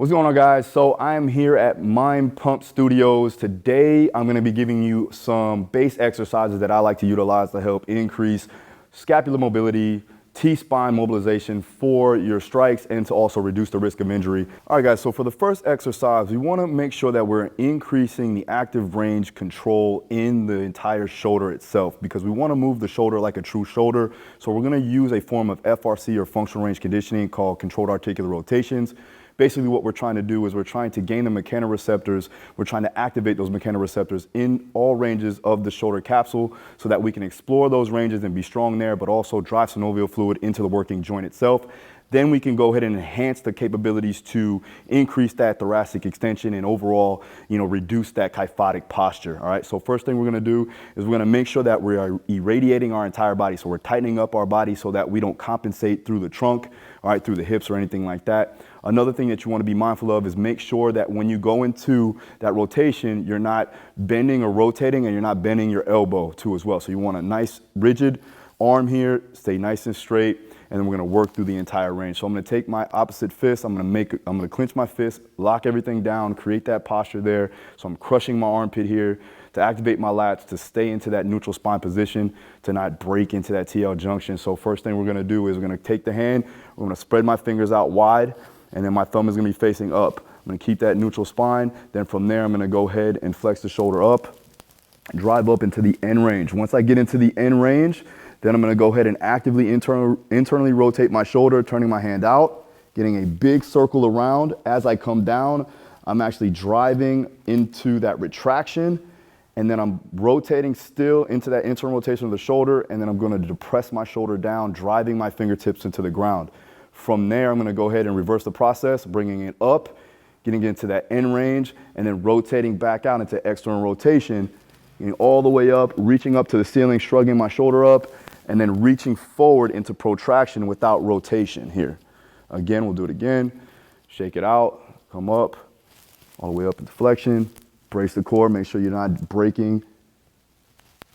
What's going on, guys? So I'm here at Mind Pump Studios. Today, I'm going to be giving you some base exercises that I like to utilize to help increase scapular mobility, T-spine mobilization for your strikes, and to also reduce the risk of injury. All right, guys, so for the first exercise, we want to make sure that we're increasing the active range control in the entire shoulder itself, because we want to move the shoulder like a true shoulder. So we're going to use a form of FRC, or functional range conditioning, called controlled articular rotations. Basically, what we're trying to do is we're trying to gain the mechanoreceptors. We're trying to activate those mechanoreceptors in all ranges of the shoulder capsule so that we can explore those ranges and be strong there, but also drive synovial fluid into the working joint itself. Then we can go ahead and enhance the capabilities to increase that thoracic extension and overall, reduce that kyphotic posture. All right. So first thing we're going to do is we're going to make sure that we are irradiating our entire body. So we're tightening up our body so that we don't compensate through the trunk, all right, through the hips or anything like that. Another thing that you want to be mindful of is make sure that when you go into that rotation, you're not bending or rotating, and you're not bending your elbow too as well. So you want a nice rigid arm here, stay nice and straight, and then we're going to work through the entire range. So I'm going to take my opposite fist, I'm going to clench my fist, lock everything down, create that posture there. So I'm crushing my armpit here to activate my lats, to stay into that neutral spine position, to not break into that TL junction. So first thing we're going to do is we're going to take the hand, we're going to spread my fingers out wide, and then my thumb is going to be facing up. I'm going to keep that neutral spine. Then from there, I'm going to go ahead and flex the shoulder up, drive up into the end range. Once I get into the end range, then I'm going to go ahead and actively internally rotate my shoulder, turning my hand out, getting a big circle around. As I come down, I'm actually driving into that retraction, and then I'm rotating still into that internal rotation of the shoulder, and then I'm going to depress my shoulder down, driving my fingertips into the ground. From there, I'm going to go ahead and reverse the process, bringing it up, getting into that end range, and then rotating back out into external rotation, getting all the way up, reaching up to the ceiling, shrugging my shoulder up, and then reaching forward into protraction without rotation here. Again, we'll do it again. Shake it out, come up, all the way up into flexion, brace the core, make sure you're not breaking,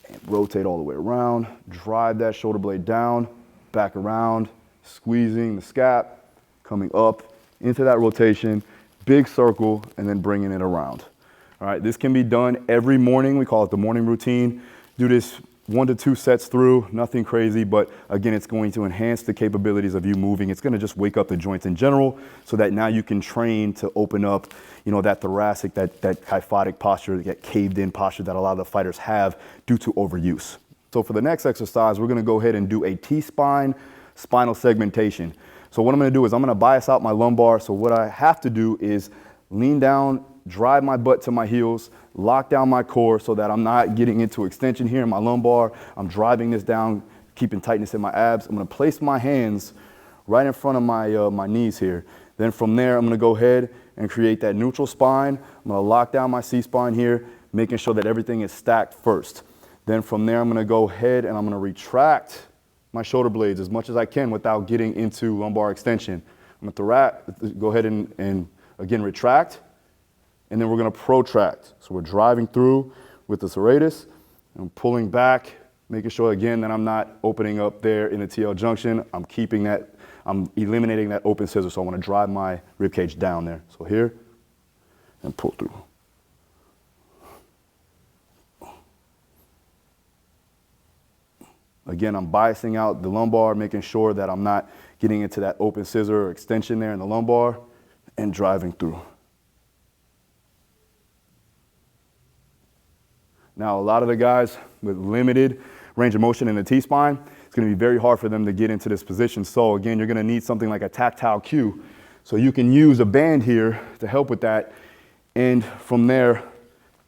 and rotate all the way around, drive that shoulder blade down, back around, squeezing the scap, coming up into that rotation, big circle, and then bringing it around. All right, this can be done every morning. We call it the morning routine. Do this 1 to 2 sets through, nothing crazy, but again, it's going to enhance the capabilities of you moving. It's going to just wake up the joints in general so that now you can train to open up, that thoracic, that kyphotic posture, that caved in posture that a lot of the fighters have due to overuse. So for the next exercise, we're going to go ahead and do a T-spine spinal segmentation. So what I'm going to do is I'm going to bias out my lumbar. So what I have to do is lean down, drive my butt to my heels, lock down my core so that I'm not getting into extension here in my lumbar. I'm driving this down, keeping tightness in my abs. I'm going to place my hands right in front of my knees here. Then from there, I'm going to go ahead and create that neutral spine. I'm going to lock down my C-spine here, making sure that everything is stacked first. Then from there, I'm going to go ahead and I'm going to retract my shoulder blades as much as I can without getting into lumbar extension. I'm going to go ahead and again retract, and then we're going to protract. So we're driving through with the serratus, and pulling back, making sure again that I'm not opening up there in the TL junction. I'm eliminating that open scissor. So I want to drive my rib cage down there. So here, and pull through. Again, I'm biasing out the lumbar, making sure that I'm not getting into that open scissor or extension there in the lumbar, and driving through. Now, a lot of the guys with limited range of motion in the T-spine, it's going to be very hard for them to get into this position. So again, you're going to need something like a tactile cue. So you can use a band here to help with that. And from there,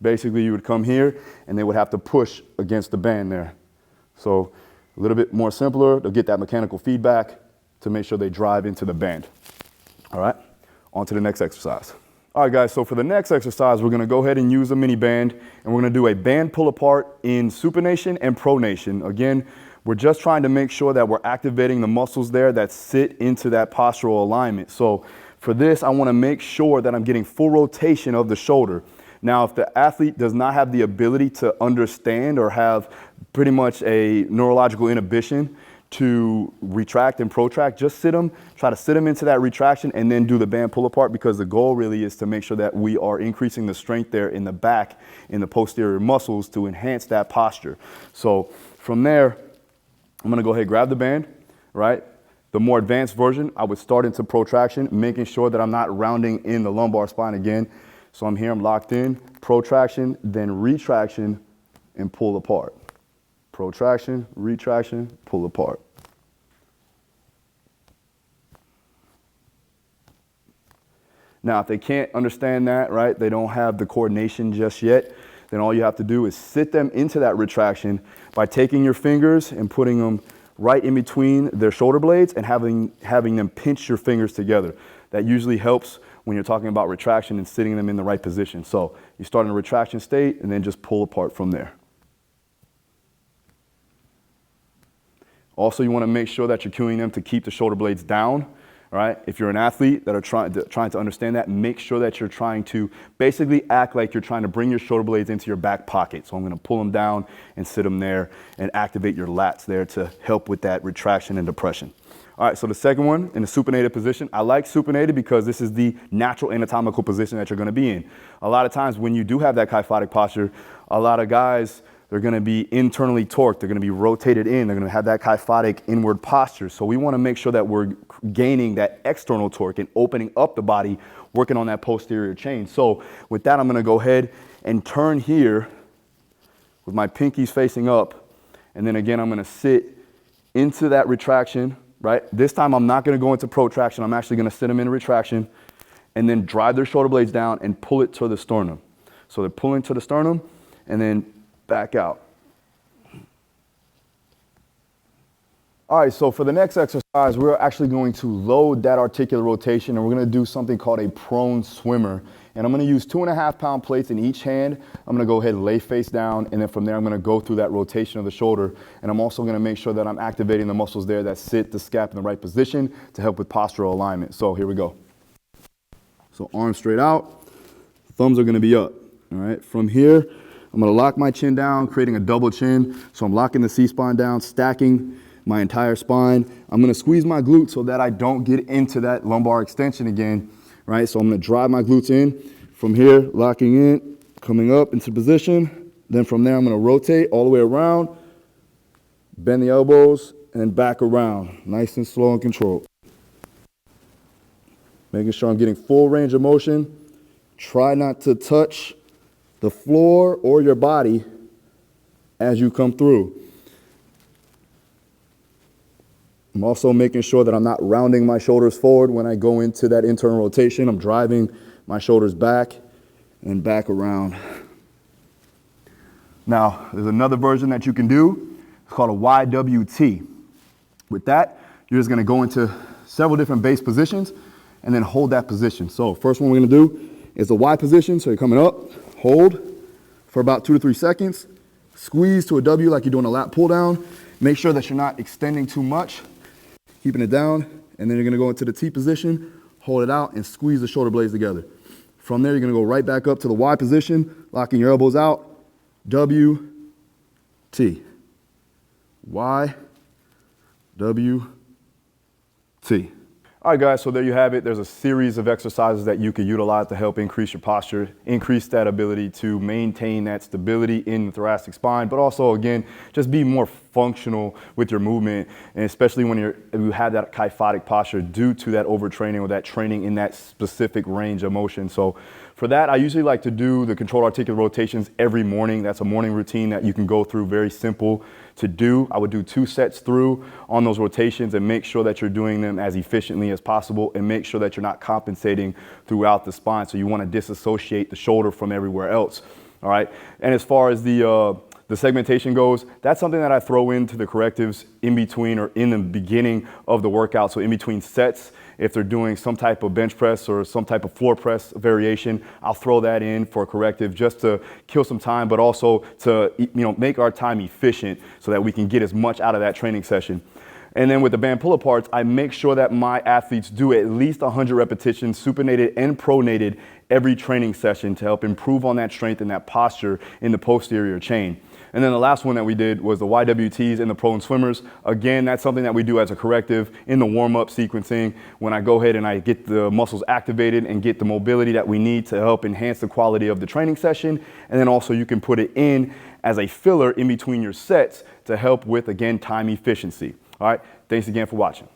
basically you would come here and they would have to push against the band there. So a little bit more simpler, they'll get that mechanical feedback to make sure they drive into the band. All right, on to the next exercise. All right, guys, so for the next exercise, we're going to go ahead and use a mini band, and we're going to do a band pull apart in supination and pronation. Again, we're just trying to make sure that we're activating the muscles there that sit into that postural alignment. So for this, I want to make sure that I'm getting full rotation of the shoulder. Now, if the athlete does not have the ability to understand or have pretty much a neurological inhibition to retract and protract, just try to sit them into that retraction and then do the band pull apart, because the goal really is to make sure that we are increasing the strength there in the back, in the posterior muscles, to enhance that posture. So from there, I'm gonna go ahead and grab the band, right? The more advanced version, I would start into protraction, making sure that I'm not rounding in the lumbar spine again. So I'm here, I'm locked in, protraction, then retraction, and pull apart. Protraction, retraction, pull apart. Now, if they can't understand that, right, they don't have the coordination just yet, then all you have to do is sit them into that retraction by taking your fingers and putting them right in between their shoulder blades and having them pinch your fingers together. That usually helps when you're talking about retraction and sitting them in the right position. So you start in a retraction state and then just pull apart from there. Also, you want to make sure that you're cueing them to keep the shoulder blades down. All right, if you're an athlete that are trying to understand that, make sure that you're trying to basically act like you're trying to bring your shoulder blades into your back pocket. So I'm going to pull them down and sit them there and activate your lats there to help with that retraction and depression. All right, so the second one, in the supinated position. I like supinated because this is the natural anatomical position that you're going to be in. A lot of times when you do have that kyphotic posture, a lot of guys, they're going to be internally torqued. They're going to be rotated in. They're going to have that kyphotic inward posture. So we want to make sure that we're gaining that external torque and opening up the body, working on that posterior chain. So with that, I'm going to go ahead and turn here with my pinkies facing up. And then again, I'm going to sit into that retraction, right? This time, I'm not going to go into protraction. I'm actually going to sit them in retraction and then drive their shoulder blades down and pull it to the sternum. So they're pulling to the sternum and then back out. All right, so for the next exercise, we're actually going to load that articular rotation, and we're going to do something called a prone swimmer. And I'm going to use 2.5 pound plates in each hand. I'm going to go ahead and lay face down, and then from there I'm going to go through that rotation of the shoulder. And I'm also going to make sure that I'm activating the muscles there that sit the scap in the right position to help with postural alignment. So here we go. So arms straight out, thumbs are going to be up. All right, from here, I'm going to lock my chin down, creating a double chin. So I'm locking the C-spine down, stacking my entire spine. I'm going to squeeze my glutes so that I don't get into that lumbar extension again, right? So I'm going to drive my glutes in. From here, locking in, coming up into position. Then from there, I'm going to rotate all the way around, bend the elbows, and back around. Nice and slow and controlled. Making sure I'm getting full range of motion. Try not to touch the floor or your body as you come through. I'm also making sure that I'm not rounding my shoulders forward when I go into that internal rotation. I'm driving my shoulders back and back around. Now, there's another version that you can do. It's called a YWT. With that, you're just gonna go into several different base positions and then hold that position. So first one we're gonna do is the Y position. So you're coming up, hold for about 2 to 3 seconds, squeeze to a W like you're doing a lat pull down. Make sure that you're not extending too much, keeping it down, and then you're gonna go into the T position, hold it out, and squeeze the shoulder blades together. From there, you're gonna go right back up to the Y position, locking your elbows out, W, T. Y, W, T. All right, guys, so there you have it. There's a series of exercises that you can utilize to help increase your posture, increase that ability to maintain that stability in the thoracic spine, but also, again, just be more functional with your movement, and especially when you have that kyphotic posture due to that overtraining or that training in that specific range of motion. So for that, I usually like to do the controlled articular rotations every morning. That's a morning routine that you can go through, very simple to do. I would do 2 sets through on those rotations and make sure that you're doing them as efficiently as possible and make sure that you're not compensating throughout the spine. So you want to disassociate the shoulder from everywhere else. All right. And as far as the segmentation goes, that's something that I throw into the correctives in between or in the beginning of the workout. So in between sets, if they're doing some type of bench press or some type of floor press variation, I'll throw that in for a corrective just to kill some time, but also to make our time efficient so that we can get as much out of that training session. And then with the band pull-aparts, I make sure that my athletes do at least 100 repetitions, supinated and pronated, every training session to help improve on that strength and that posture in the posterior chain. And then the last one that we did was the YWTs and the prone swimmers. Again, that's something that we do as a corrective in the warm-up sequencing when I go ahead and I get the muscles activated and get the mobility that we need to help enhance the quality of the training session. And then also you can put it in as a filler in between your sets to help with, again, time efficiency. All right, thanks again for watching.